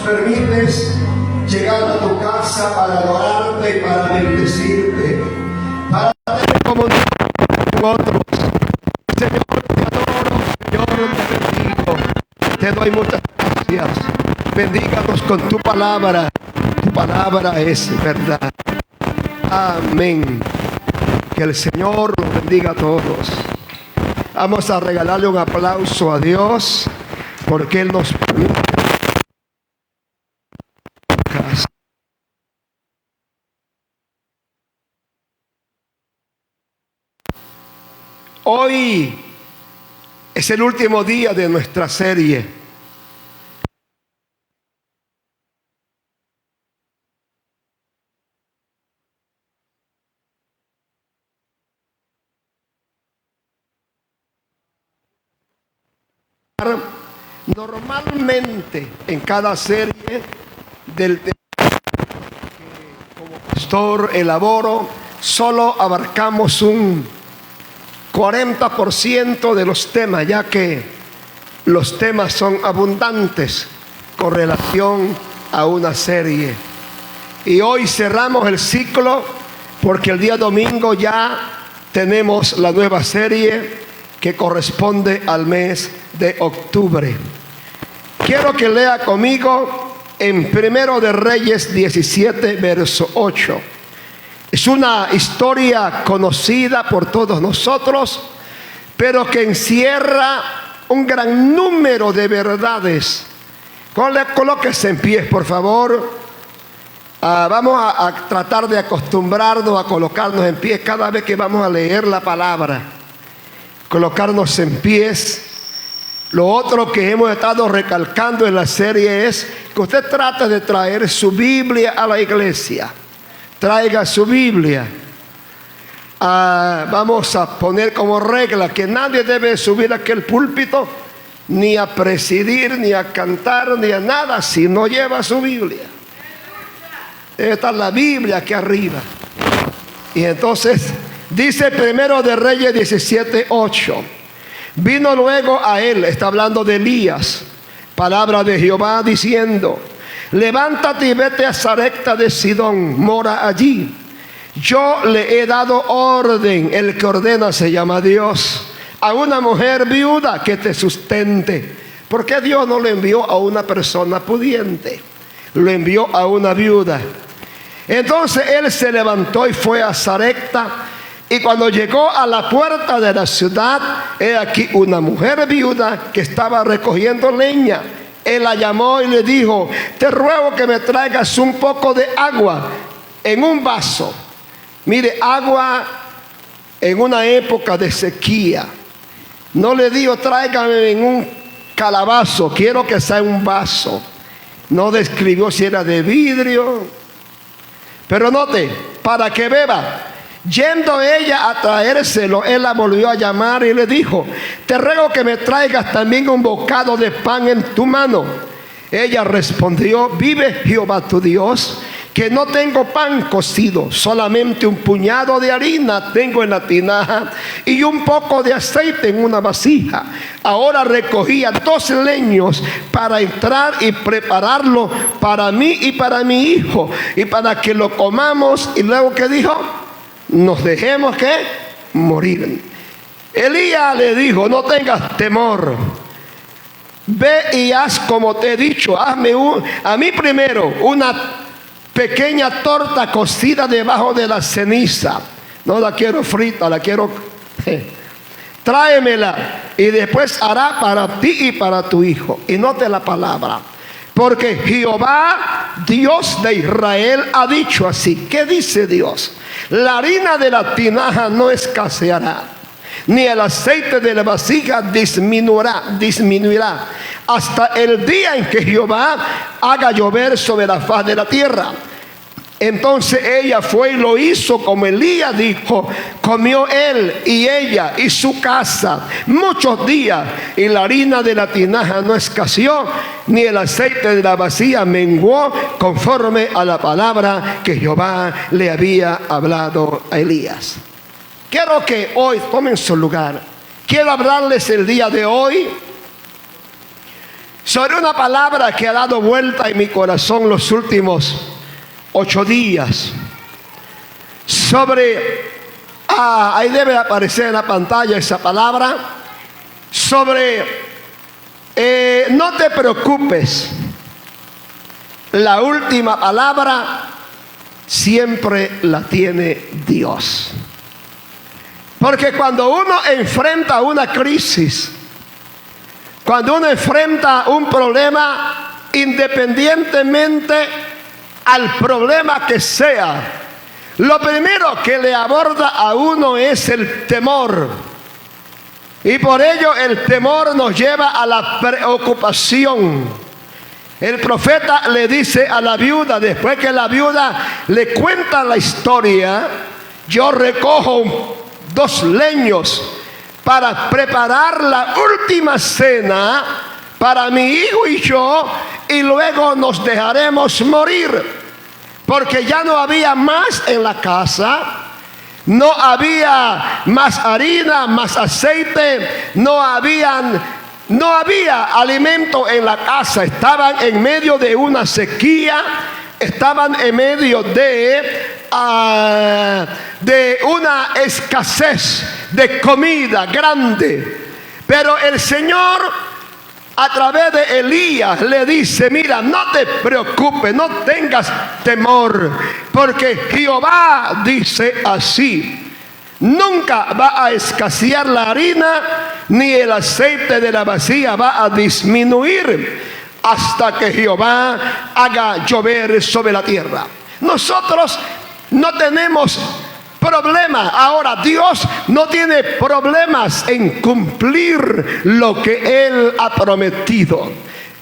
permites llegar a tu casa para adorarte y para bendecirte, para tener comunión con otros. Señor, te adoro, Señor, te bendigo, te doy muchas gracias. Bendíganos con tu palabra es verdad. Amén. Que el Señor los bendiga a todos. Vamos a regalarle un aplauso a Dios porque Él nos permite. Hoy es el último día de nuestra serie. Normalmente en cada serie del tema que como pastor elaboro, solo abarcamos un 40% de los temas, ya que los temas son abundantes con relación a una serie. Y hoy cerramos el ciclo porque el día domingo ya tenemos la nueva serie que corresponde al mes de octubre. Quiero que lea conmigo en Primero de Reyes 17, verso 8. Es una historia conocida por todos nosotros, pero que encierra un gran número de verdades. Colóquese en pie, por favor. Vamos a tratar de acostumbrarnos a colocarnos en pie cada vez que vamos a leer la palabra. Colocarnos en pies. Lo otro que hemos estado recalcando en la serie es que usted trate de traer su Biblia a la iglesia. Traiga su Biblia. Vamos a poner como regla que nadie debe subir a aquel púlpito ni a presidir, ni a cantar, ni a nada si no lleva su Biblia. Esta es la Biblia aquí arriba. Y entonces dice Primero de Reyes 17, 8. Vino luego a él, está hablando de Elías, palabra de Jehová diciendo: levántate y vete a Sarepta de Sidón, mora allí. Yo le he dado orden, el que ordena se llama Dios, a una mujer viuda que te sustente. ¿Por qué Dios no le envió a una persona pudiente? Lo envió a una viuda. Entonces él se levantó y fue a Sarepta. Y cuando llegó a la puerta de la ciudad, he aquí una mujer viuda que estaba recogiendo leña. Él la llamó y le dijo: te ruego que me traigas un poco de agua en un vaso. Mire, agua en una época de sequía. No le digo tráigame en un calabazo, quiero que sea en un vaso. No describió si era de vidrio. Pero note, para que beba. Yendo ella a traérselo, él la volvió a llamar y le dijo: te ruego que me traigas también un bocado de pan en tu mano. Ella respondió: vive Jehová tu Dios, que no tengo pan cocido, solamente un puñado de harina tengo en la tinaja y un poco de aceite en una vasija. Ahora recogía 2 leños para entrar y prepararlo para mí y para mi hijo, y para que lo comamos. Y luego, ¿qué dijo? Nos dejemos que morir. Elías le dijo: no tengas temor, ve y haz como te he dicho. Hazme a mí primero una pequeña torta cocida debajo de la ceniza. No la quiero frita, la quiero tráemela, y después hará para ti y para tu hijo. Y note la palabra: porque Jehová, Dios de Israel, ha dicho así. ¿Qué dice Dios? La harina de la tinaja no escaseará, ni el aceite de la vasija disminuirá, hasta el día en que Jehová haga llover sobre la faz de la tierra. Entonces ella fue y lo hizo como Elías dijo. Comió él y ella y su casa muchos días, y la harina de la tinaja no escaseó, ni el aceite de la vasija menguó, conforme a la palabra que Jehová le había hablado a Elías. Quiero que hoy tomen su lugar. Quiero hablarles el día de hoy sobre una palabra que ha dado vuelta en mi corazón los últimos 8 días. Ahí debe aparecer en la pantalla esa palabra. No te preocupes. La última palabra siempre la tiene Dios. Porque cuando uno enfrenta una crisis, cuando uno enfrenta un problema, independientemente al problema que sea, lo primero que le aborda a uno es el temor. Y por ello el temor nos lleva a la preocupación. El profeta le dice a la viuda, después que la viuda le cuenta la historia: yo recojo 2 leños para preparar la última cena para mi hijo y yo, y luego nos dejaremos morir, porque ya no había más en la casa, no había más harina, más aceite, no había alimento en la casa. Estaban en medio de una sequía, estaban en medio de una escasez de comida grande. Pero el Señor, a través de Elías, le dice: mira, no te preocupes, no tengas temor, porque Jehová dice así: nunca va a escasear la harina, ni el aceite de la vasija va a disminuir, hasta que Jehová haga llover sobre la tierra. Nosotros no tenemos problemas. Ahora, Dios no tiene problemas en cumplir lo que Él ha prometido.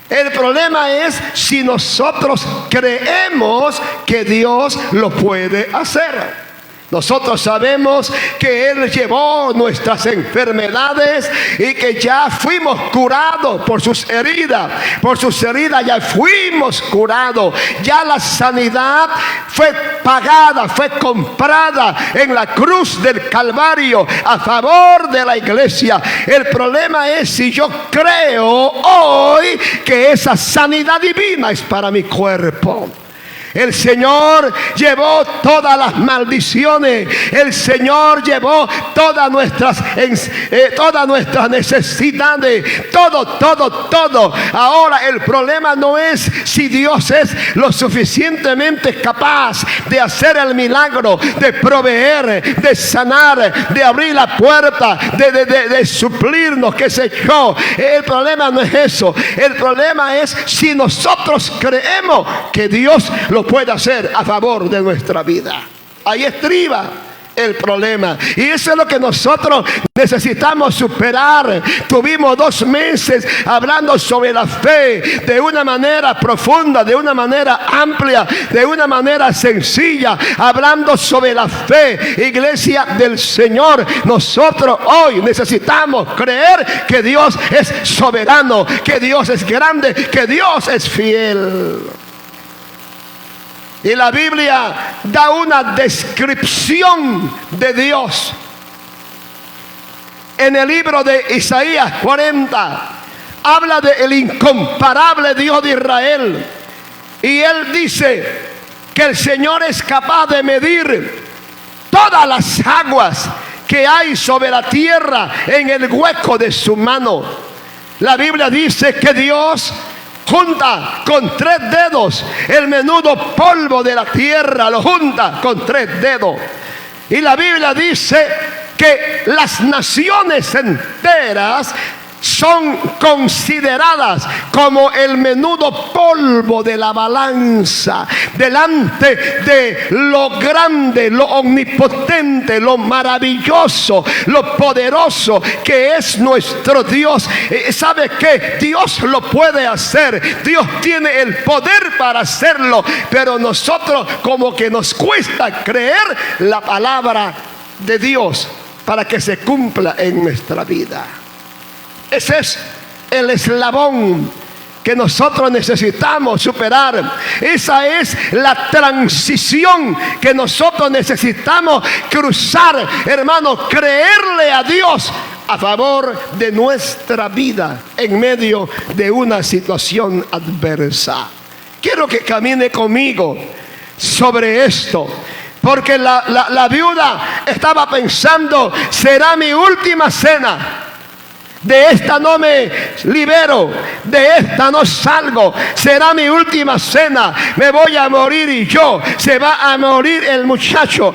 El problema es si nosotros creemos que Dios lo puede hacer. Nosotros sabemos que Él llevó nuestras enfermedades y que ya fuimos curados por sus heridas. Por sus heridas ya fuimos curados. Ya la sanidad fue pagada, fue comprada en la cruz del Calvario a favor de la iglesia. El problema es si yo creo hoy que esa sanidad divina es para mi cuerpo. El Señor llevó todas las maldiciones. El Señor llevó todas nuestras necesidades. Todo. Ahora el problema no es si Dios es lo suficientemente capaz de hacer el milagro, de proveer, de sanar, de abrir la puerta, de suplirnos, qué sé yo. El problema no es eso. El problema es si nosotros creemos que Dios lo puede hacer a favor de nuestra vida. Ahí estriba el problema, y eso es lo que nosotros necesitamos superar. Tuvimos 2 meses hablando sobre la fe de una manera profunda, de una manera amplia, de una manera sencilla, hablando sobre la fe, iglesia del Señor. Nosotros hoy necesitamos creer que Dios es soberano, que Dios es grande, que Dios es fiel. Y la Biblia da una descripción de Dios. En el libro de Isaías 40 habla del incomparable Dios de Israel. Y él dice que el Señor es capaz de medir todas las aguas que hay sobre la tierra en el hueco de su mano. La Biblia dice que Dios junta con 3 dedos el menudo polvo de la tierra, lo junta con 3 dedos. Y la Biblia dice que las naciones enteras son consideradas como el menudo polvo de la balanza delante de lo grande, lo omnipotente, lo maravilloso, lo poderoso que es nuestro Dios. ¿Sabe qué? Dios lo puede hacer. Dios tiene el poder para hacerlo, pero nosotros como que nos cuesta creer la palabra de Dios para que se cumpla en nuestra vida. Ese es el eslabón que nosotros necesitamos superar. Esa es la transición que nosotros necesitamos cruzar, hermano. Creerle a Dios a favor de nuestra vida en medio de una situación adversa. Quiero que camine conmigo sobre esto, porque la viuda estaba pensando: será mi última cena. De esta no me libero, de esta no salgo, será mi última cena, me voy a morir y yo, se va a morir el muchacho,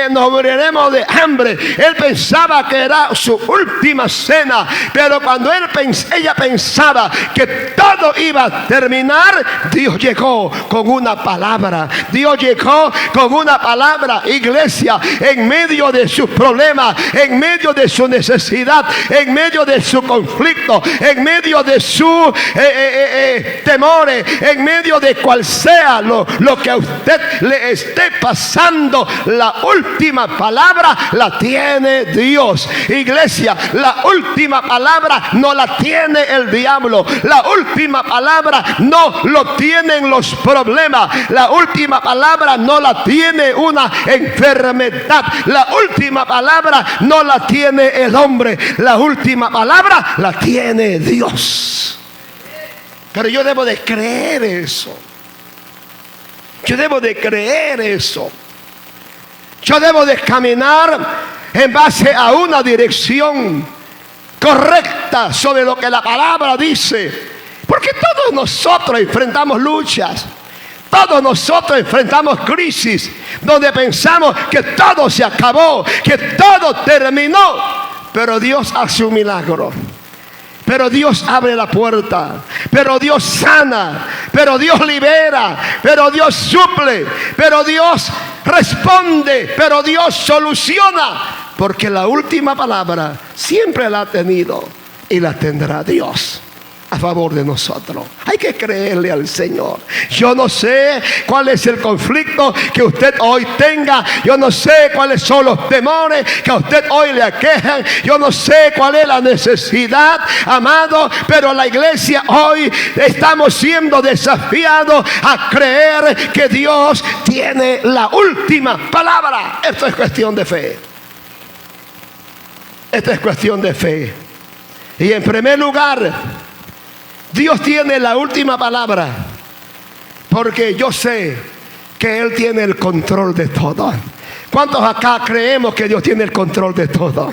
nos moriremos de hambre. Él pensaba que era su última cena, pero cuando ella pensaba que todo iba a terminar, Dios llegó con una palabra. Dios llegó con una palabra, iglesia, en medio de sus problemas, en medio de su necesidad, en medio de su conflicto, en medio de su temores, en medio de cual sea lo que a usted le esté pasando, la última palabra la tiene Dios. Iglesia, la última palabra no la tiene el diablo, la última palabra no lo tienen los problemas, la última palabra no la tiene una enfermedad, la última palabra no la tiene el hombre, la última palabra la tiene Dios. Pero yo debo de creer eso. Yo debo de creer eso. Yo debo de caminar en base a una dirección correcta sobre lo que la palabra dice. Porque todos nosotros enfrentamos luchas. Todos nosotros enfrentamos crisis donde pensamos que todo se acabó, que todo terminó. Pero Dios hace un milagro. Pero Dios abre la puerta. Pero Dios sana. Pero Dios libera. Pero Dios suple. Pero Dios responde. Pero Dios soluciona. Porque la última palabra siempre la ha tenido y la tendrá Dios a favor de nosotros. Hay que creerle al Señor. Yo no sé cuál es el conflicto que usted hoy tenga. Yo no sé cuáles son los temores que a usted hoy le aquejan. Yo no sé cuál es la necesidad, amado. Pero la iglesia hoy estamos siendo desafiados a creer que Dios tiene la última palabra. Esto es cuestión de fe. Esto es cuestión de fe. Y en primer lugar, Dios tiene la última palabra, porque yo sé que Él tiene el control de todo. ¿Cuántos acá creemos que Dios tiene el control de todo?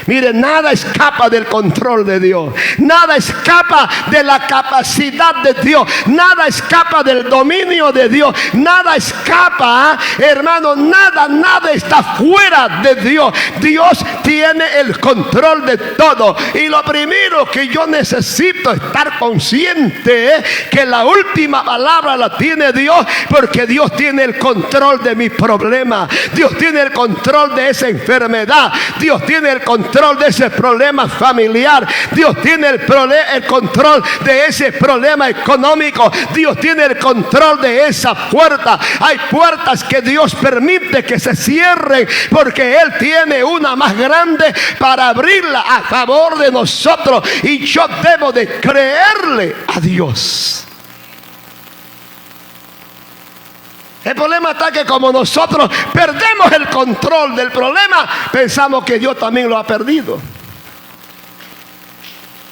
Miren, nada escapa del control de Dios. Nada escapa de la capacidad de Dios. Nada escapa del dominio de Dios. Nada escapa, hermano, nada está fuera de Dios. Dios tiene el control de todo. Y lo primero que yo necesito estar consciente es que la última palabra la tiene Dios, porque Dios tiene el control de mis problemas. Dios tiene el control de esa enfermedad. Dios tiene el control de ese problema familiar. Dios tiene el control de ese problema económico. Dios tiene el control de esa puerta. Hay puertas que Dios permite que se cierren, porque Él tiene una más grande para abrirla a favor de nosotros. Y yo debo de creerle a Dios. El problema está que como nosotros perdemos el control del problema, pensamos que Dios también lo ha perdido.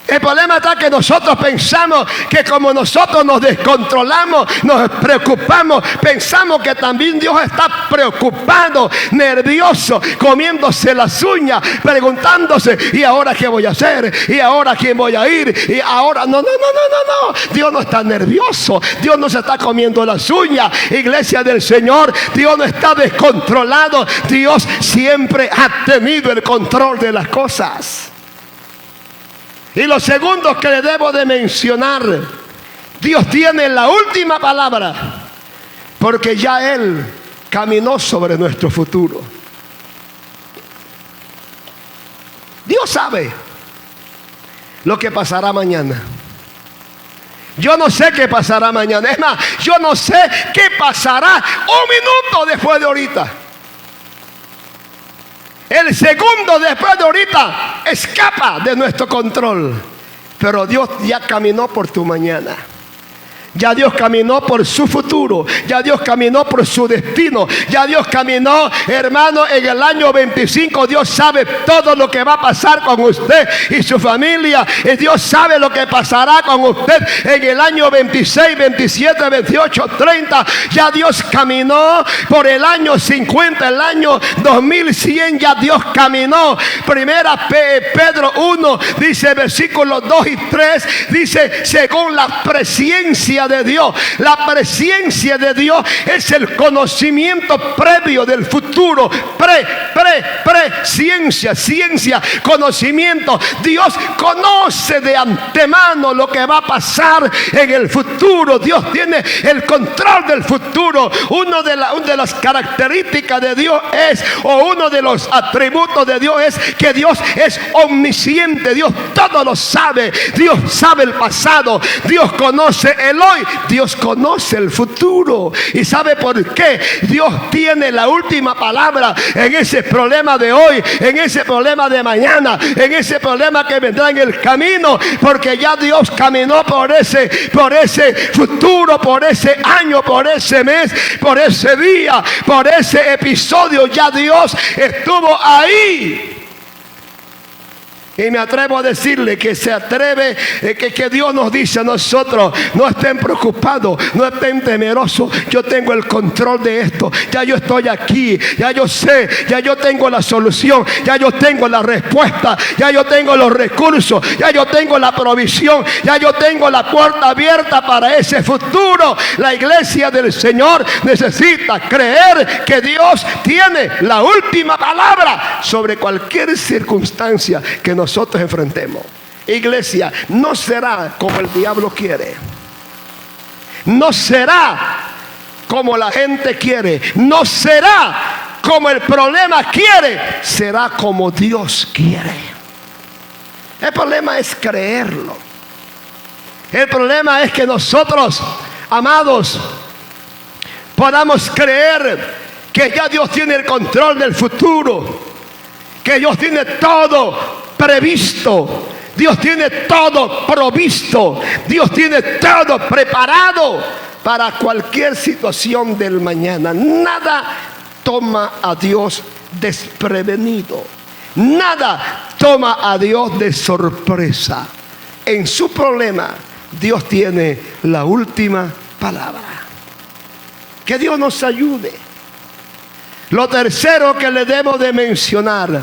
El problema está que nosotros pensamos que como nosotros nos descontrolamos, nos preocupamos, pensamos que también Dios está preocupado, nervioso, comiéndose las uñas, preguntándose: ¿y ahora qué voy a hacer? ¿Y ahora quién voy a ir? Y ahora no. Dios no está nervioso. Dios no se está comiendo las uñas. Iglesia del Señor, Dios no está descontrolado. Dios siempre ha tenido el control de las cosas. Y lo segundo que le debo de mencionar, Dios tiene la última palabra, porque ya Él caminó sobre nuestro futuro. Dios sabe lo que pasará mañana. Yo no sé qué pasará mañana. Es más, yo no sé qué pasará un minuto después de ahorita. El segundo después de ahorita escapa de nuestro control. Pero Dios ya caminó por tu mañana. Ya Dios caminó por su futuro. Ya Dios caminó por su destino. Ya Dios caminó, hermano, en el año 25. Dios sabe todo lo que va a pasar con usted y su familia. Y Dios sabe lo que pasará con usted en el año 26, 27, 28, 30. Ya Dios caminó por el año 50, el año 2100. Ya Dios caminó. Primera Pedro 1 dice, versículos 2 y 3, dice, según la presciencia de Dios. La presciencia de Dios es el conocimiento previo del futuro. Presciencia, ciencia, conocimiento. Dios conoce de antemano lo que va a pasar en el futuro. Dios tiene el control del futuro. Una de las características de Dios es, o uno de los atributos de Dios es que Dios es omnisciente. Dios todo lo sabe. Dios sabe el pasado. Dios conoce el hoy. Dios conoce el futuro. ¿Y sabe por qué? Dios tiene la última palabra en ese problema de hoy, en ese problema de mañana, en ese problema que vendrá en el camino, porque ya Dios caminó por ese futuro, por ese año, por ese mes, por ese día, por ese episodio. Ya Dios estuvo ahí. Y me atrevo a decirle que que Dios nos dice a nosotros: no estén preocupados, no estén temerosos. Yo tengo el control de esto. Ya yo estoy aquí. Ya yo sé. Ya yo tengo la solución. Ya yo tengo la respuesta. Ya yo tengo los recursos. Ya yo tengo la provisión. Ya yo tengo la puerta abierta para ese futuro. La iglesia del Señor necesita creer que Dios tiene la última palabra sobre cualquier circunstancia que nosotros enfrentemos. Iglesia, no será como el diablo quiere. No será como la gente quiere. No será como el problema quiere. Será como Dios quiere. El problema es creerlo. El problema es que nosotros, amados, podamos creer que ya Dios tiene el control del futuro, que Dios tiene todo previsto, Dios tiene todo provisto, Dios tiene todo preparado para cualquier situación del mañana. Nada toma a Dios desprevenido. Nada toma a Dios de sorpresa. En su problema, Dios tiene la última palabra. Que Dios nos ayude. Lo tercero que le debo de mencionar,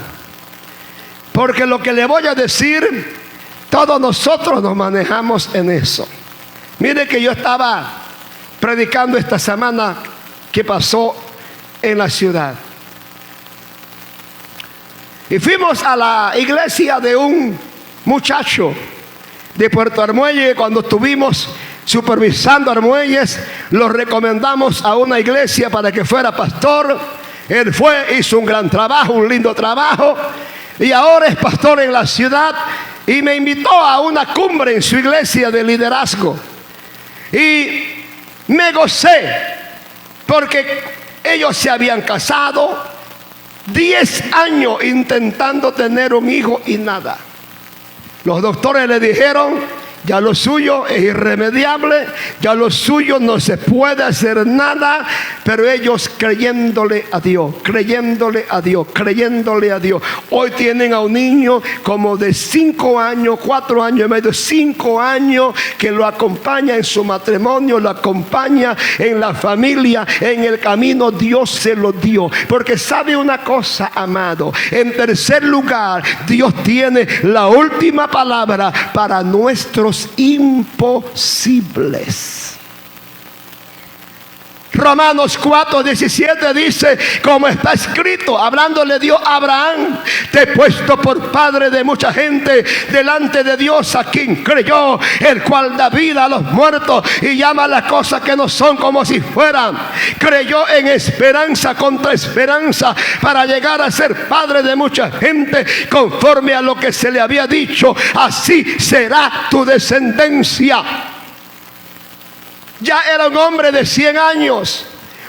porque lo que le voy a decir, todos nosotros nos manejamos en eso. Mire que yo estaba predicando esta semana que pasó en la ciudad. Y fuimos a la iglesia de un muchacho de Puerto Armuelle. Cuando estuvimos supervisando Armuelles, lo recomendamos a una iglesia para que fuera pastor. Él fue, hizo un gran trabajo, un lindo trabajo. Y ahora es pastor en la ciudad. Y me invitó a una cumbre en su iglesia de liderazgo. Y me gocé, porque ellos se habían casado 10 años intentando tener un hijo y nada. Los doctores le dijeron: ya lo suyo es irremediable, ya lo suyo no se puede hacer nada. Pero ellos creyéndole a Dios, creyéndole a Dios, creyéndole a Dios. Hoy tienen a un niño como de 5 años, 4 años y medio, 5 años, que lo acompaña en su matrimonio, lo acompaña en la familia, en el camino. Dios se lo dio. Porque sabe una cosa, amado, en tercer lugar, Dios tiene la última palabra para nuestros imposibles. Romanos 4:17 dice, como está escrito, hablándole Dios a Abraham: te he puesto por padre de mucha gente delante de Dios, a quien creyó, el cual da vida a los muertos y llama las cosas que no son como si fueran. Creyó en esperanza contra esperanza, para llegar a ser padre de mucha gente, conforme a lo que se le había dicho: así será tu descendencia. Ya era un hombre de 100 años,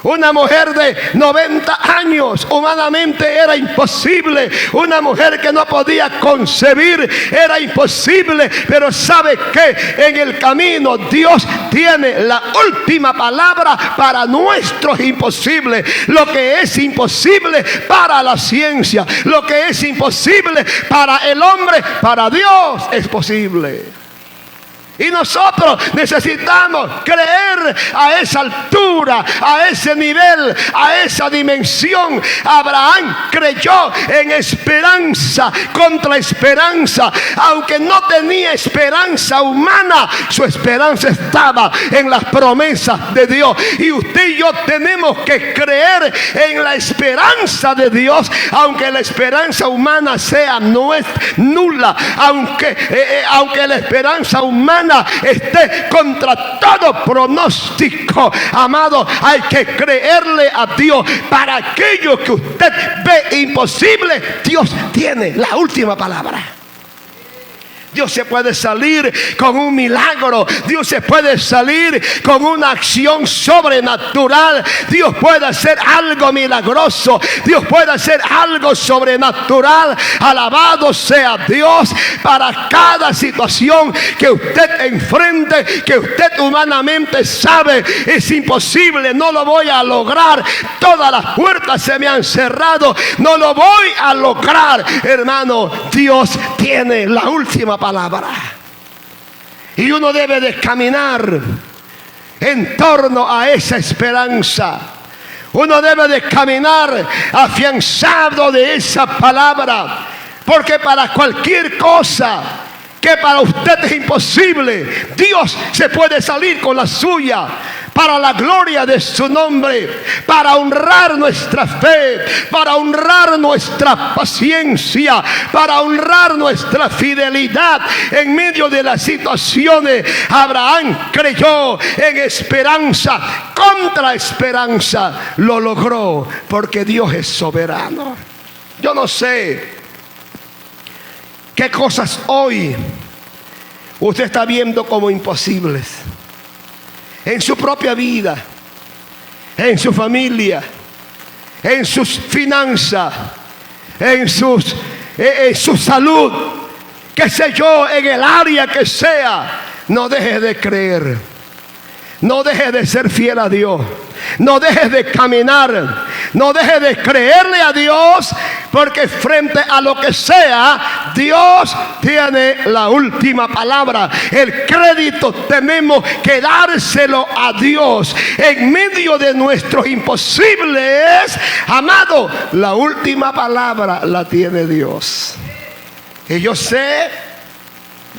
Una mujer de 90 años, humanamente era imposible. Una mujer que no podía concebir, era imposible. Pero ¿sabe qué? En el camino Dios tiene la última palabra para nuestros imposibles. Lo que es imposible para la ciencia, lo que es imposible para el hombre, para Dios es posible. Y nosotros necesitamos creer a esa altura, a ese nivel, a esa dimensión. Abraham creyó en esperanza contra esperanza. Aunque no tenía esperanza humana, su esperanza estaba en las promesas de Dios. Y usted y yo tenemos que creer en la esperanza de Dios, aunque la esperanza humana sea nula, aunque la esperanza humana esté contra todo pronóstico. Amado, hay que creerle a Dios. Para aquello que usted ve imposible, Dios tiene la última palabra. Dios se puede salir con un milagro. Dios se puede salir con una acción sobrenatural. Dios puede hacer algo milagroso. Dios puede hacer algo sobrenatural. Alabado sea Dios. Para cada situación que usted enfrente, que usted humanamente sabe es imposible, no lo voy a lograr, todas las puertas se me han cerrado, no lo voy a lograr. Hermano, Dios tiene la última palabra. Y uno debe de caminar en torno a esa esperanza. Uno debe de caminar afianzado de esa palabra. Porque para cualquier cosa que para usted es imposible, Dios se puede salir con la suya. Para la gloria de su nombre, para honrar nuestra fe, para honrar nuestra paciencia, para honrar nuestra fidelidad en medio de las situaciones. Abraham creyó en esperanza contra esperanza. Lo logró porque Dios es soberano. Yo no sé qué cosas hoy usted está viendo como imposibles. En su propia vida, en su familia, en sus finanzas, en su salud, qué sé yo, en el área que sea. No deje de creer. No deje de ser fiel a Dios. No deje de caminar. No deje de creerle a Dios, porque frente a lo que sea, Dios tiene la última palabra. El crédito tenemos que dárselo a Dios en medio de nuestros imposibles. Amado, la última palabra la tiene Dios. Y yo sé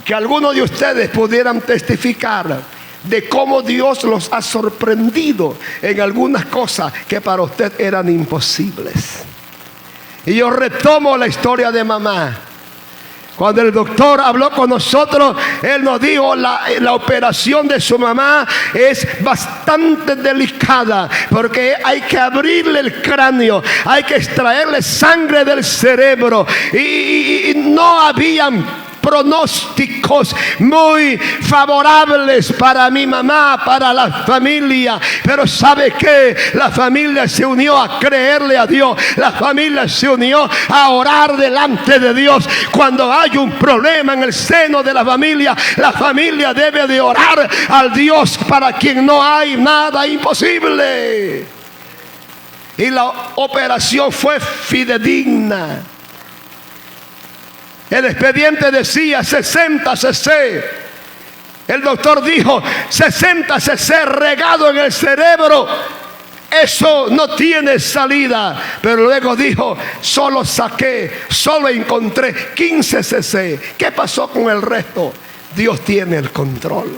que algunos de ustedes pudieran testificar de cómo Dios los ha sorprendido en algunas cosas que para usted eran imposibles. Y yo retomo la historia de mamá. Cuando el doctor habló con nosotros, él nos dijo la operación de su mamá es bastante delicada, porque hay que abrirle el cráneo, hay que extraerle sangre del cerebro, y no habían pronósticos muy favorables para mi mamá, para la familia. Pero ¿sabe qué? La familia se unió a creerle a Dios. La familia se unió a orar delante de Dios. Cuando hay un problema en el seno de la familia debe de orar al Dios para quien no hay nada imposible. Y la operación fue fidedigna. El expediente decía 60 cc. El doctor dijo 60 cc regado en el cerebro. Eso no tiene salida. Pero luego dijo, solo encontré 15 cc. ¿Qué pasó con el resto? Dios tiene el control.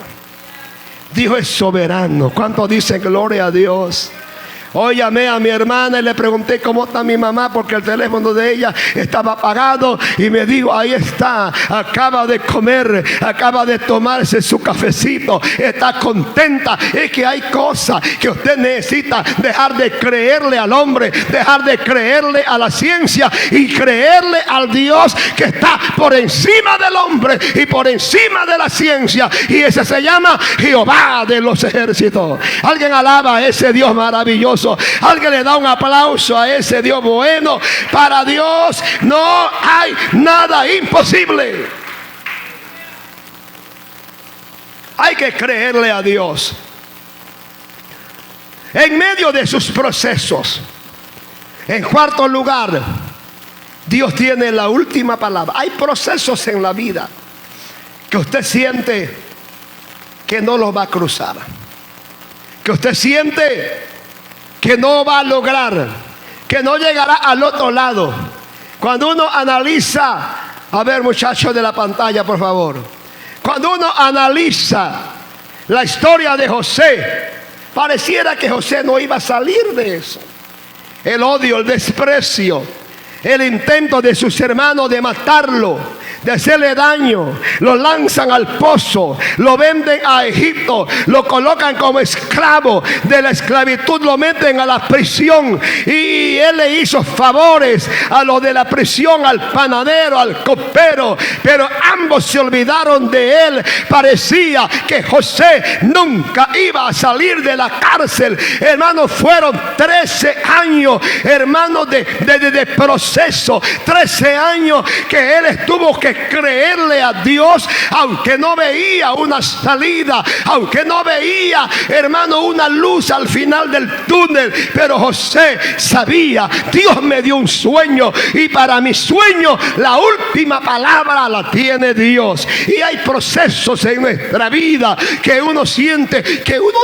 Dios es soberano. ¿Cuántos dicen gloria a Dios? Hoy llamé a mi hermana y le pregunté cómo está mi mamá, porque el teléfono de ella estaba apagado, y me dijo, ahí está, acaba de comer, acaba de tomarse su cafecito, está contenta. Es que hay cosas que usted necesita dejar de creerle al hombre, dejar de creerle a la ciencia y creerle al Dios que está por encima del hombre y por encima de la ciencia, y ese se llama Jehová de los ejércitos. Alguien alaba a ese Dios maravilloso. poderoso. Alguien le da un aplauso a ese Dios bueno. Para Dios no hay nada imposible. Hay que creerle a Dios. En medio de sus procesos. En cuarto lugar, Dios tiene la última palabra. Hay procesos en la vida que usted siente que no los va a cruzar, que usted siente que no va a lograr, que no llegará al otro lado. Cuando uno analiza, a ver, muchachos de la pantalla, por favor, cuando uno analiza la historia de José, pareciera que José no iba a salir de eso. El odio, el desprecio, el intento de sus hermanos de matarlo, de hacerle daño, lo lanzan al pozo, lo venden a Egipto, lo colocan como esclavo de la esclavitud, lo meten a la prisión, y él le hizo favores a los de la prisión, al panadero, al copero, pero ambos se olvidaron de él. Parecía que José nunca iba a salir de la cárcel. Hermanos, fueron 13 años, hermanos, de proceso, 13 años que él estuvo que creerle a Dios, aunque no veía una salida, aunque no veía, hermano, una luz al final del túnel. Pero José sabía, Dios me dio un sueño, y para mi sueño la última palabra la tiene Dios. Y hay procesos en nuestra vida que uno siente que uno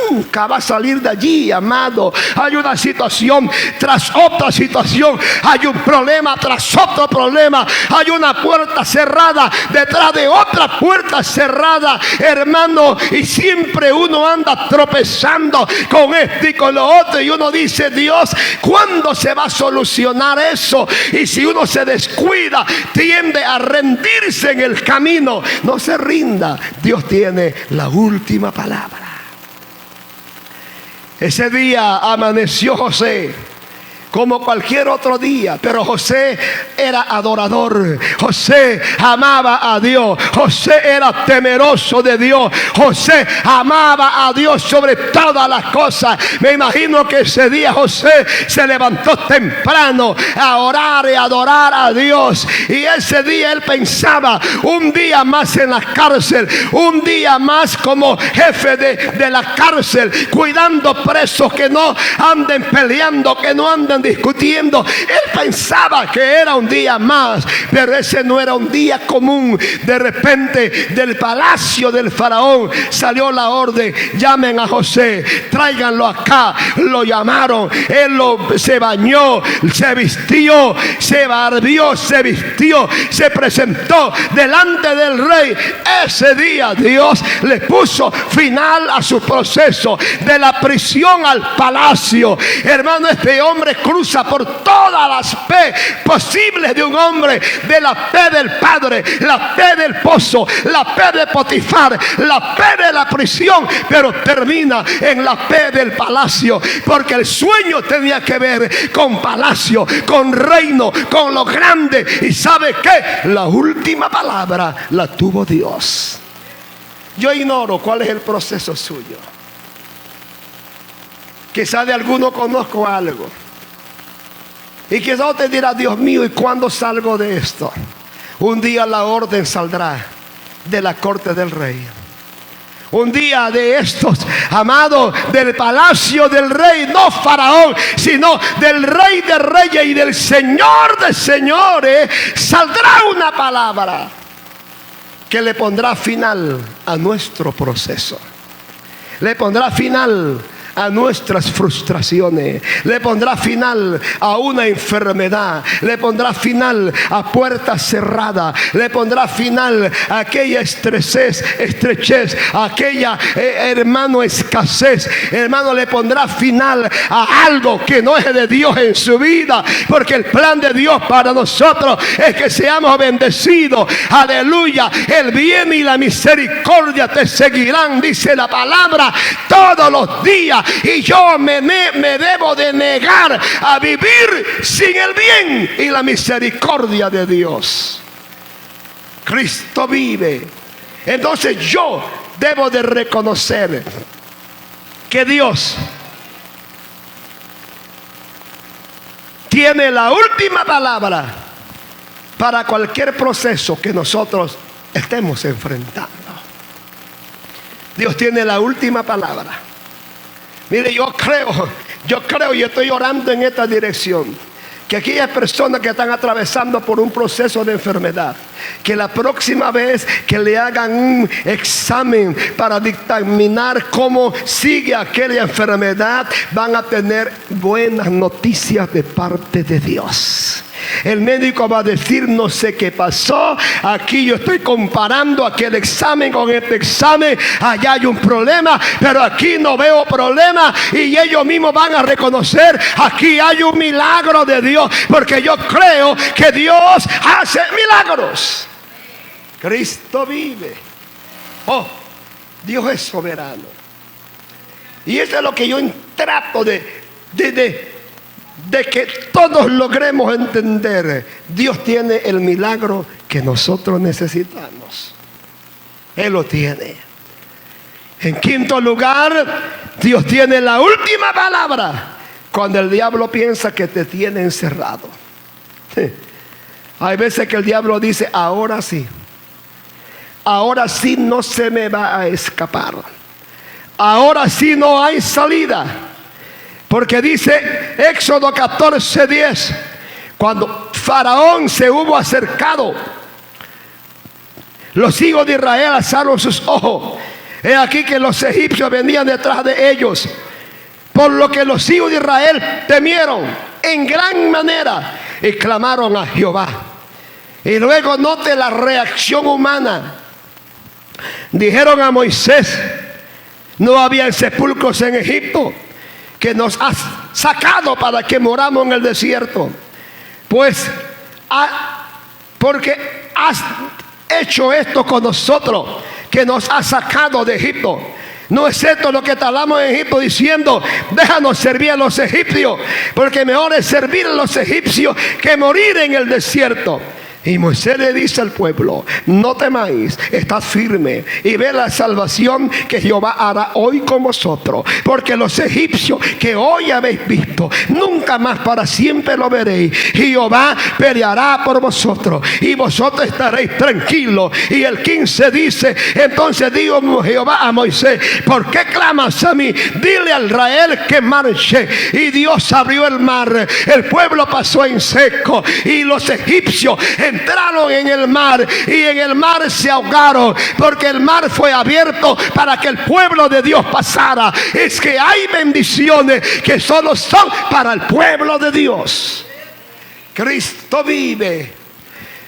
nunca va a salir de allí, amado. Hay una situación tras otra situación, hay un problema tras otro problema, hay una puerta cerrada detrás de otra puerta cerrada, hermano, y siempre uno anda tropezando con esto y con lo otro, y uno dice: Dios, ¿cuándo se va a solucionar eso? Y si uno se descuida, tiende a rendirse en el camino. No se rinda, Dios tiene la última palabra. Ese día amaneció José como cualquier otro día, pero José era adorador. José amaba a Dios. José era temeroso de Dios. José amaba a Dios sobre todas las cosas. Me imagino que ese día José se levantó temprano a orar y adorar a Dios. Y ese día él pensaba: un día más en la cárcel, un día más como jefe de la cárcel, cuidando presos, que no anden peleando, que no anden discutiendo. Él pensaba que era un día más, pero ese no era un día común. De repente, del palacio del faraón salió la orden: llamen a José, tráiganlo acá. Lo llamaron, él se bañó, se vistió, se barbió, se vistió, se presentó delante del rey. Ese día Dios le puso final a su proceso, de la prisión al palacio. Hermano, este hombre cruza por todas las P posibles de un hombre: de la P del padre, la P del pozo, la P de Potifar, la P de la prisión, pero termina en la P del palacio, porque el sueño tenía que ver con palacio, con reino, con lo grande. Y ¿sabe qué? La última palabra la tuvo Dios. Yo ignoro cuál es el proceso suyo. Quizá de alguno conozco algo, y quizá usted dirá: Dios mío, ¿y cuándo salgo de esto? Un día la orden saldrá de la corte del rey. Un día de estos, amado, del palacio del rey, no faraón, sino del rey de reyes y del señor de señores, saldrá una palabra que le pondrá final a nuestro proceso. Le pondrá final a nuestras frustraciones, le pondrá final a una enfermedad, le pondrá final a puertas cerradas, le pondrá final a aquella estrechez, a aquella hermano escasez. Hermano, le pondrá final a algo que no es de Dios en su vida, porque el plan de Dios para nosotros es que seamos bendecidos. Aleluya. El bien y la misericordia te seguirán, dice la palabra, todos los días. Y yo me debo de negar a vivir sin el bien y la misericordia de Dios. Cristo vive. Entonces yo debo de reconocer que Dios tiene la última palabra para cualquier proceso que nosotros estemos enfrentando. Dios tiene la última palabra. Mire, yo creo y estoy orando en esta dirección, que aquellas personas que están atravesando por un proceso de enfermedad, que la próxima vez que le hagan un examen para dictaminar cómo sigue aquella enfermedad, van a tener buenas noticias de parte de Dios. El médico va a decir: no sé qué pasó, aquí yo estoy comparando aquel examen con este examen, allá hay un problema, pero aquí no veo problema. Y ellos mismos van a reconocer: aquí hay un milagro de Dios, porque yo creo que Dios hace milagros. Cristo vive. Oh, Dios es soberano. Y eso es lo que yo trato de que todos logremos entender. Dios tiene el milagro que nosotros necesitamos. Él lo tiene. En quinto lugar, Dios tiene la última palabra cuando el diablo piensa que te tiene encerrado. Hay veces que el diablo dice: ahora sí no se me va a escapar, ahora sí no hay salida. Porque dice Éxodo 14:10, cuando Faraón se hubo acercado, los hijos de Israel alzaron sus ojos. He aquí que los egipcios venían detrás de ellos, por lo que los hijos de Israel temieron en gran manera y clamaron a Jehová. Y luego note la reacción humana. Dijeron a Moisés: no había sepulcros en Egipto, que nos has sacado para que moramos en el desierto. Pues porque has hecho esto con nosotros, que nos has sacado de Egipto. No es esto lo que te hablamos en Egipto, diciendo: déjanos servir a los egipcios, porque mejor es servir a los egipcios que morir en el desierto. Y Moisés le dice al pueblo: no temáis, estad firme y ve la salvación que Jehová hará hoy con vosotros, porque los egipcios que hoy habéis visto, nunca más para siempre lo veréis. Jehová peleará por vosotros y vosotros estaréis tranquilos. Y el 15 dice: entonces dijo Jehová a Moisés: ¿por qué clamas a mí? Dile a Israel que marche. Y Dios abrió el mar, el pueblo pasó en seco, y los egipcios entraron en el mar, y en el mar se ahogaron, porque el mar fue abierto para que el pueblo de Dios pasara. Es que hay bendiciones que solo son para el pueblo de Dios. Cristo vive.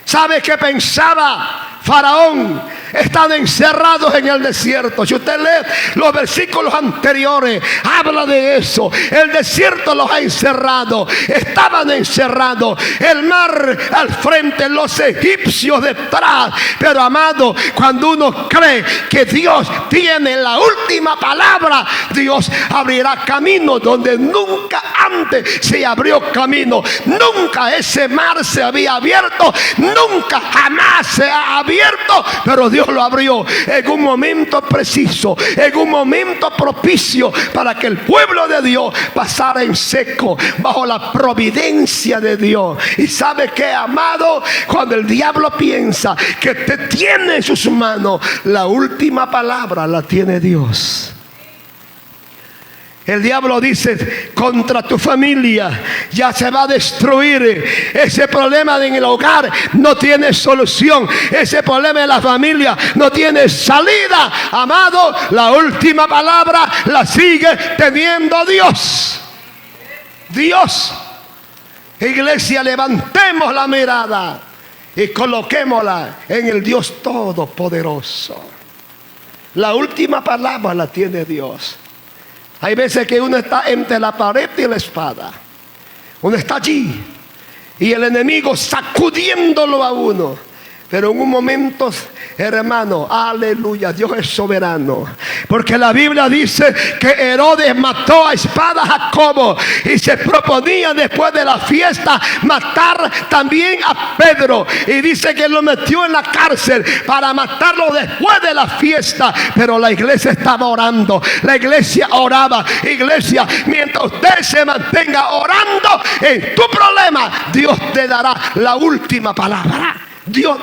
¿Sabe qué pensaba Faraón? Están encerrados en el desierto. Si usted lee los versículos anteriores, habla de eso. El desierto los ha encerrado. Estaban encerrados. El mar al frente, los egipcios detrás. Pero amado, cuando uno cree que Dios tiene la última palabra, Dios abrirá camino donde nunca antes se abrió camino. Nunca ese mar se había abierto. Nunca jamás se ha abierto. Pero Dios lo abrió en un momento preciso, en un momento propicio, para que el pueblo de Dios pasara en seco bajo la providencia de Dios. Y sabe que, amado, cuando el diablo piensa que te tiene en sus manos, la última palabra la tiene Dios. El diablo dice: contra tu familia ya se va a destruir. Ese problema en el hogar no tiene solución. Ese problema en la familia no tiene salida. Amado, la última palabra la sigue teniendo Dios. Dios. Iglesia, levantemos la mirada y coloquémosla en el Dios Todopoderoso. La última palabra la tiene Dios. Hay veces que uno está entre la pared y la espada. Uno está allí y el enemigo sacudiéndolo a uno. Pero en un momento, hermano, aleluya, Dios es soberano. Porque la Biblia dice que Herodes mató a espada a Jacobo, y se proponía después de la fiesta matar también a Pedro. Y dice que lo metió en la cárcel para matarlo después de la fiesta. Pero la iglesia estaba orando, la iglesia oraba. Iglesia, mientras usted se mantenga orando en tu problema, problema, Dios te dará la última palabra. Dios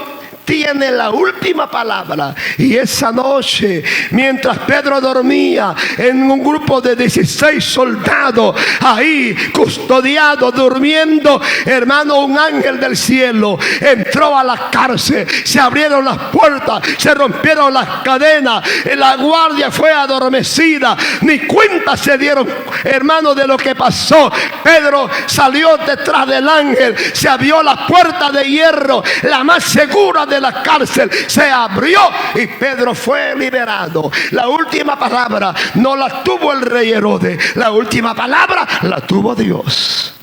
tiene la última palabra. Y esa noche, mientras Pedro dormía en un grupo de 16 soldados, ahí custodiados, durmiendo, hermano, un ángel del cielo entró a la cárcel. Se abrieron las puertas, se rompieron las cadenas, la guardia fue adormecida, ni cuenta se dieron, hermano, de lo que pasó. Pedro salió detrás del ángel, se abrió la puerta de hierro, la más segura de la cárcel se abrió y Pedro fue liberado. La última palabra no la tuvo el rey Herodes, la última palabra la tuvo Dios.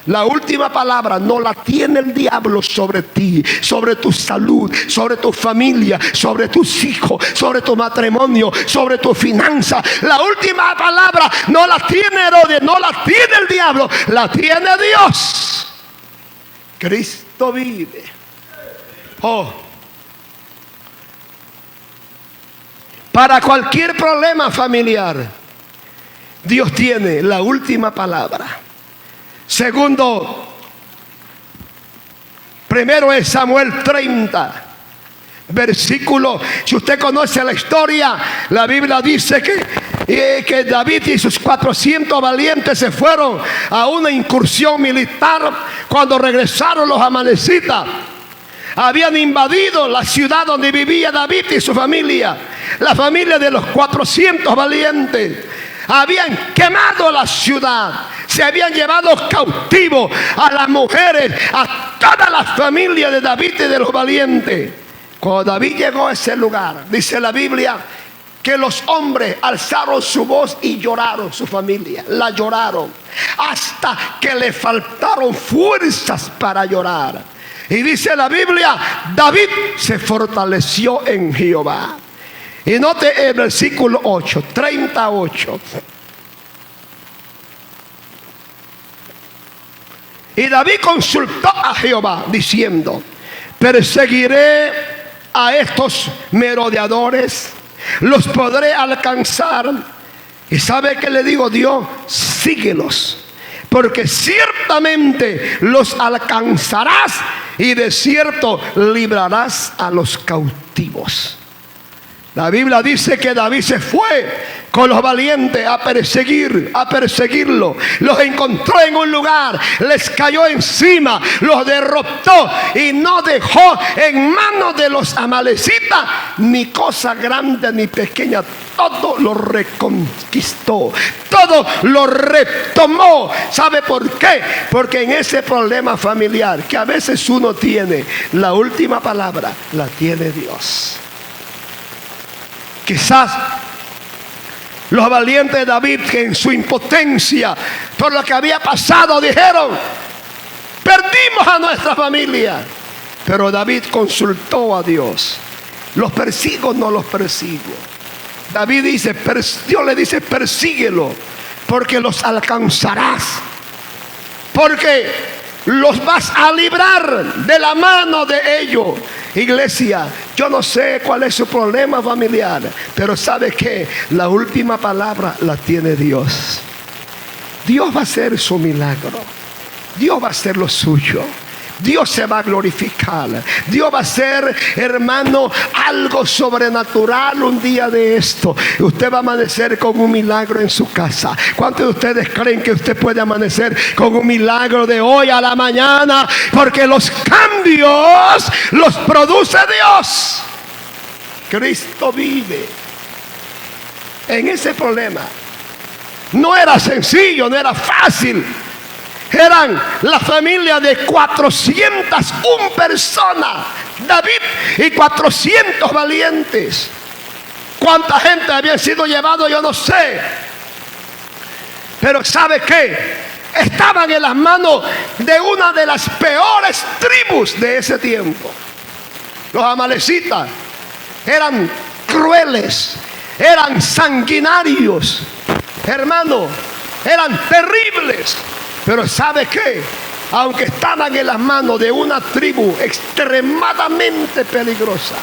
La última palabra no la tiene el diablo sobre ti, sobre tu salud, sobre tu familia, sobre tus hijos, sobre tu matrimonio, sobre tu finanza. La última palabra no la tiene Herodes, no la tiene el diablo, la tiene Dios. Cristo vive. Oh, para cualquier problema familiar, Dios tiene la última palabra. Segundo, primero es Samuel 30, versículo. Si usted conoce la historia, la Biblia dice que David y sus 400 valientes se fueron a una incursión militar. Cuando regresaron, los amalecitas habían invadido la ciudad donde vivía David y su familia. La familia de los 400 valientes habían quemado la ciudad, se habían llevado cautivos a las mujeres, a toda la familia de David y de los valientes. Cuando David llegó a ese lugar, dice la Biblia que los hombres alzaron su voz y lloraron, su familia, la lloraron, hasta que le faltaron fuerzas para llorar. Y dice la Biblia, David se fortaleció en Jehová. Y note el versículo 8, 38. Y David consultó a Jehová diciendo: perseguiré a estos merodeadores, los podré alcanzar. Y ¿sabe qué le digo Dios? Síguelos, porque ciertamente los alcanzarás y de cierto librarás a los cautivos. La Biblia dice que David se fue con los valientes a perseguirlo. Los encontró en un lugar, les cayó encima, los derrotó y no dejó en manos de los amalecitas ni cosa grande ni pequeña. Todo lo reconquistó, todo lo retomó. ¿Sabe por qué? Porque en ese problema familiar que a veces uno tiene, la última palabra la tiene Dios. Quizás los valientes de David, que en su impotencia por lo que había pasado, dijeron: perdimos a nuestra familia. Pero David consultó a Dios. ¿Los persigo o no los persigo? David dice, Dios le dice: persíguelo, porque los alcanzarás, porque los vas a librar de la mano de ellos. Iglesia, yo no sé cuál es su problema familiar, pero ¿sabe qué? La última palabra la tiene Dios. Dios va a hacer su milagro. Dios va a hacer lo suyo. Dios se va a glorificar. Dios va a hacer, hermano, algo sobrenatural un día de esto. Usted va a amanecer con un milagro en su casa. ¿Cuántos de ustedes creen que usted puede amanecer con un milagro de hoy a la mañana? Porque los cambios los produce Dios. Cristo vive. En ese problema no era sencillo, no era fácil. Eran la familia de 401 personas, David y 400 valientes. ¿Cuánta gente había sido llevado? Yo no sé. Pero ¿sabe qué? Estaban en las manos de una de las peores tribus de ese tiempo. Los amalecitas eran crueles, eran sanguinarios, hermano, eran terribles. Pero ¿sabe qué? Aunque estaban en las manos de una tribu extremadamente peligrosa,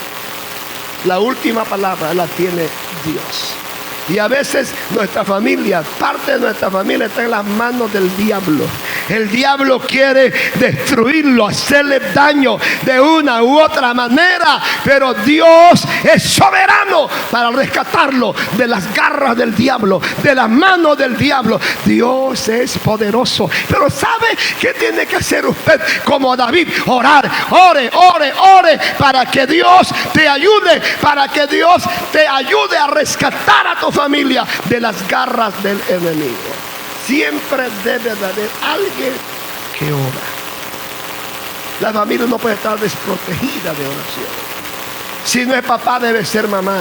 la última palabra la tiene Dios. Y a veces nuestra familia, parte de nuestra familia está en las manos del diablo. El diablo quiere destruirlo, hacerle daño de una u otra manera, pero Dios es soberano para rescatarlo de las garras del diablo, de las manos del diablo. Dios es poderoso. Pero ¿sabe qué tiene que hacer usted como David? Orar, ore para que Dios te ayude, para que Dios te ayude a rescatar a tu familia de las garras del enemigo. Siempre debe de haber alguien que ora. La familia no puede estar desprotegida de oración. Si no es papá, debe ser mamá.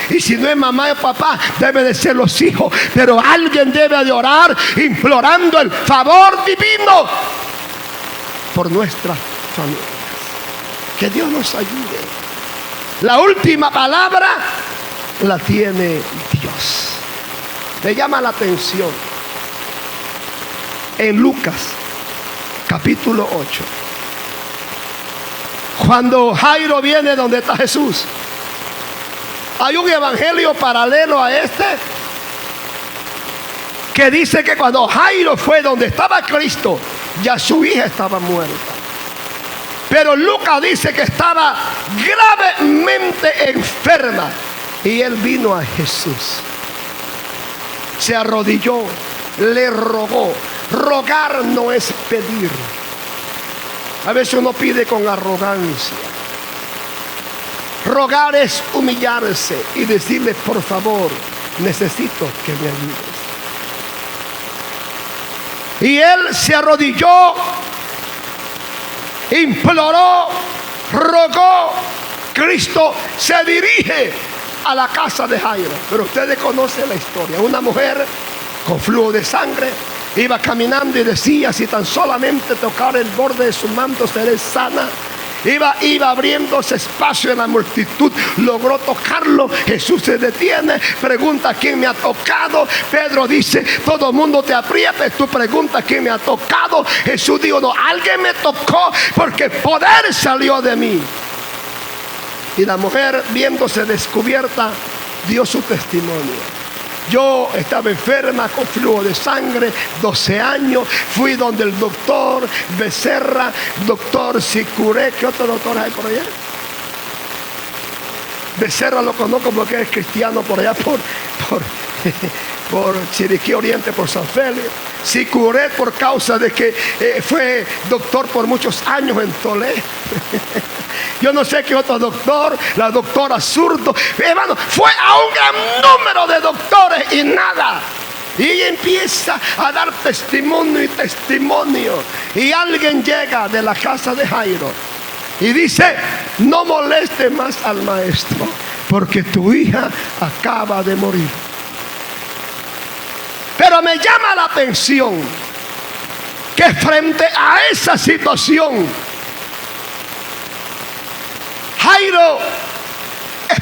Y si no es mamá o papá, debe de ser los hijos. Pero alguien debe de orar implorando el favor divino por nuestra familia. Que Dios nos ayude. La última palabra la tiene Dios. Me llama la atención en Lucas capítulo 8, cuando Jairo viene donde está Jesús. Hay un evangelio paralelo a este que dice que cuando Jairo fue donde estaba Cristo, ya su hija estaba muerta. Pero Lucas dice que estaba gravemente enferma y él vino a Jesús. Se arrodilló, le rogó. Rogar no es pedir. A veces uno pide con arrogancia. Rogar es humillarse y decirle: por favor, necesito que me ayudes. Y él se arrodilló, imploró, rogó. Cristo se dirige a la casa de Jairo. Pero ustedes conocen la historia. Una mujer con flujo de sangre iba caminando y decía: si tan solamente tocar el borde de su manto seré sana. Iba abriéndose espacio en la multitud, logró tocarlo. Jesús se detiene, pregunta: ¿quién me ha tocado? Pedro dice: todo el mundo te aprieta, tú preguntas: ¿quién me ha tocado? Jesús dijo: no, alguien me tocó porque el poder salió de mí. Y la mujer, viéndose descubierta, dio su testimonio. Yo estaba enferma con flujo de sangre, 12 años. Fui donde el doctor Becerra, doctor Sicuré. ¿Qué otro doctor hay por allá? Becerra lo conozco porque es cristiano por allá, por Chiriquí Oriente, por San Félix. Sicuré por causa de que fue doctor por muchos años en Toledo. Yo no sé qué otro doctor, la doctora Zurdo. Hermano, fue a un gran número de doctores y nada. Y ella empieza a dar testimonio y testimonio. Y alguien llega de la casa de Jairo y dice: no moleste más al maestro, porque tu hija acaba de morir. Pero me llama la atención que frente a esa situación, Jairo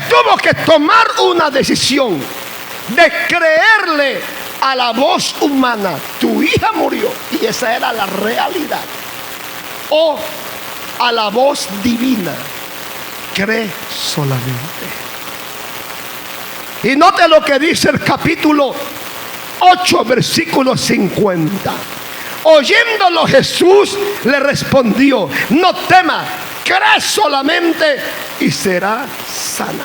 tuvo que tomar una decisión de creerle a la voz humana: tu hija murió, y esa era la realidad, o a la voz divina: cree solamente. Y note lo que dice el capítulo 8, versículo 50. Oyéndolo, Jesús le respondió: no temas, cree solamente y será sana.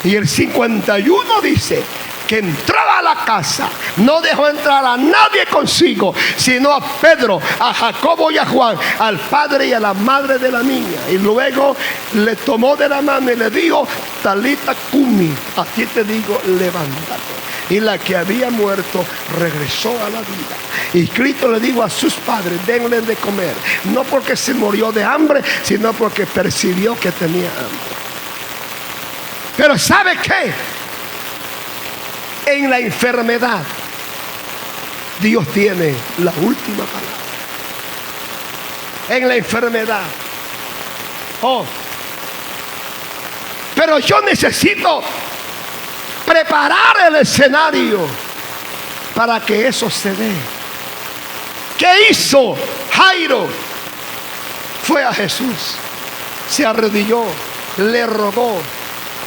Y el 51 dice que entró a la casa, no dejó entrar a nadie consigo, sino a Pedro, a Jacobo y a Juan, al padre y a la madre de la niña. Y luego le tomó de la mano y le dijo: Talita cumi, a ti te digo, levántate. Y la que había muerto regresó a la vida. Y Cristo le dijo a sus padres: denle de comer. No porque se murió de hambre, sino porque percibió que tenía hambre. Pero ¿sabe qué? En la enfermedad, Dios tiene la última palabra. En la enfermedad. Pero yo necesito preparar el escenario para que eso se dé. ¿Qué hizo Jairo? Fue a Jesús, se arrodilló, le rogó,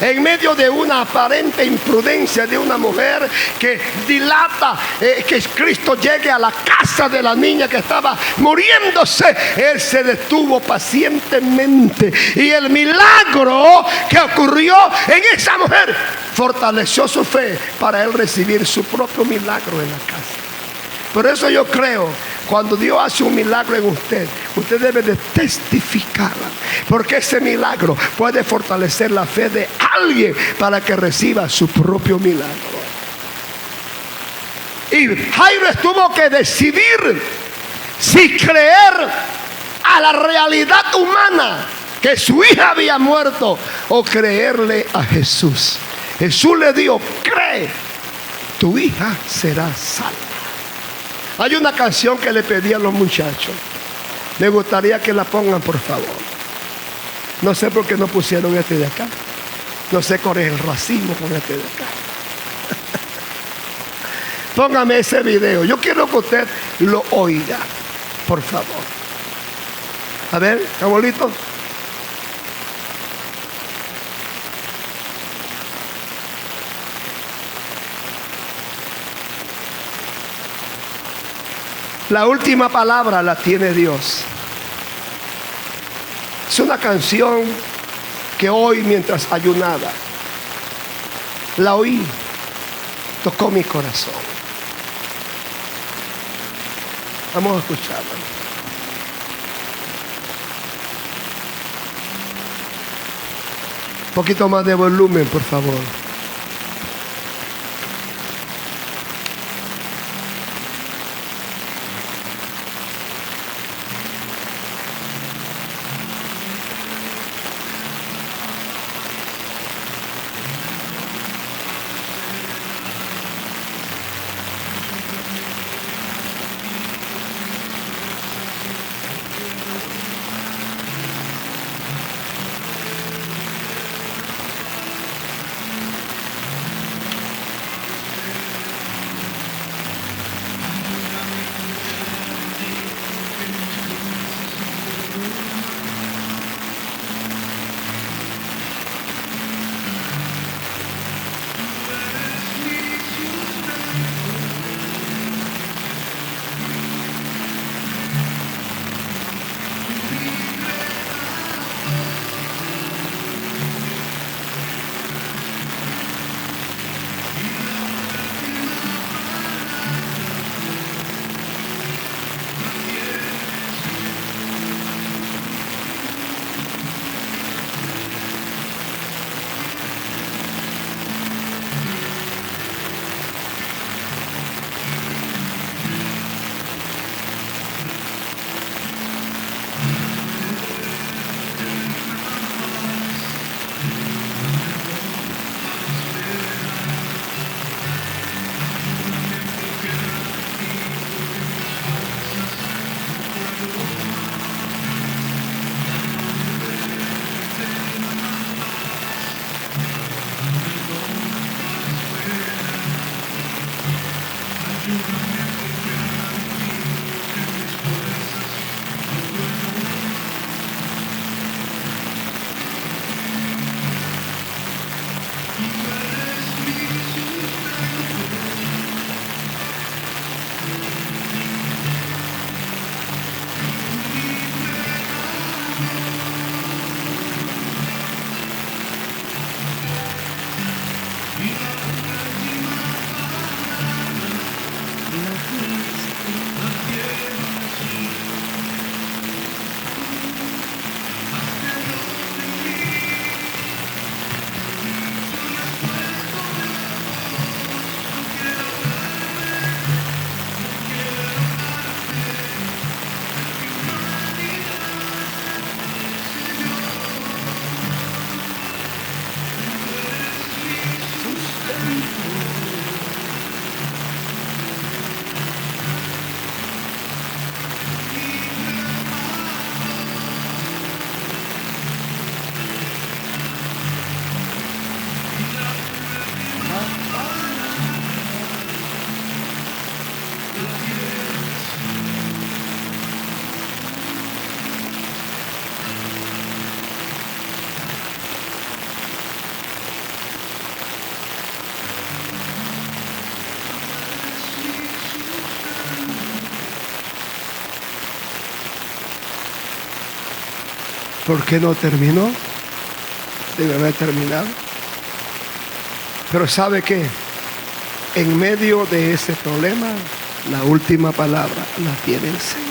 en medio de una aparente imprudencia de una mujer que dilata que Cristo llegue a la casa de la niña que estaba muriéndose, Él se detuvo pacientemente, y el milagro que ocurrió en esa mujer fortaleció su fe para Él recibir su propio milagro en la casa. Por eso yo creo, cuando Dios hace un milagro en usted, usted debe de testificar, porque ese milagro puede fortalecer la fe de alguien para que reciba su propio milagro. Y Jairo tuvo que decidir si creer a la realidad humana que su hija había muerto, o creerle a Jesús. Jesús le dijo: cree, tu hija será salva. Hay una canción que le pedí a los muchachos. Me gustaría que la pongan, por favor. No sé por qué no pusieron este de acá. No sé cuál es el racismo con este de acá. Póngame ese video. Yo quiero que usted lo oiga, por favor. A ver, ¿estamos listos? La última palabra la tiene Dios. Es una canción que hoy, mientras ayunaba, la oí, tocó mi corazón. Vamos a escucharla. Un poquito más de volumen, por favor. ¿Por qué no terminó? Debe haber terminado. Pero ¿sabe qué? En medio de ese problema, la última palabra la tiene el Señor.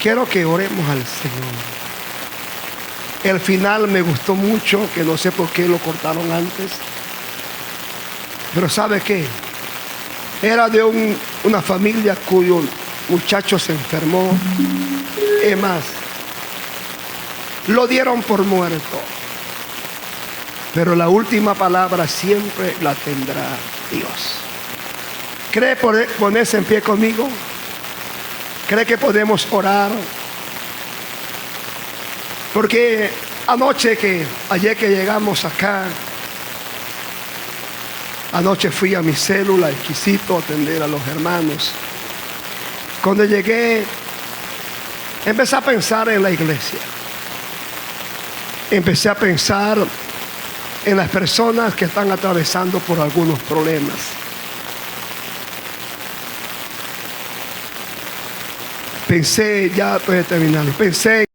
Quiero que oremos al Señor. El final me gustó mucho, que no sé por qué lo cortaron antes. Pero ¿sabe qué? Era de una familia cuyo muchacho se enfermó. Es más, lo dieron por muerto. Pero la última palabra siempre la tendrá Dios. ¿Cree ponerse en pie conmigo? ¿Cree que podemos orar? Porque ayer que llegamos acá, anoche fui a mi célula, exquisito, a atender a los hermanos. Cuando llegué, empecé a pensar en la iglesia. Empecé a pensar en las personas que están atravesando por algunos problemas. Pensé, ya estoy terminando, pensé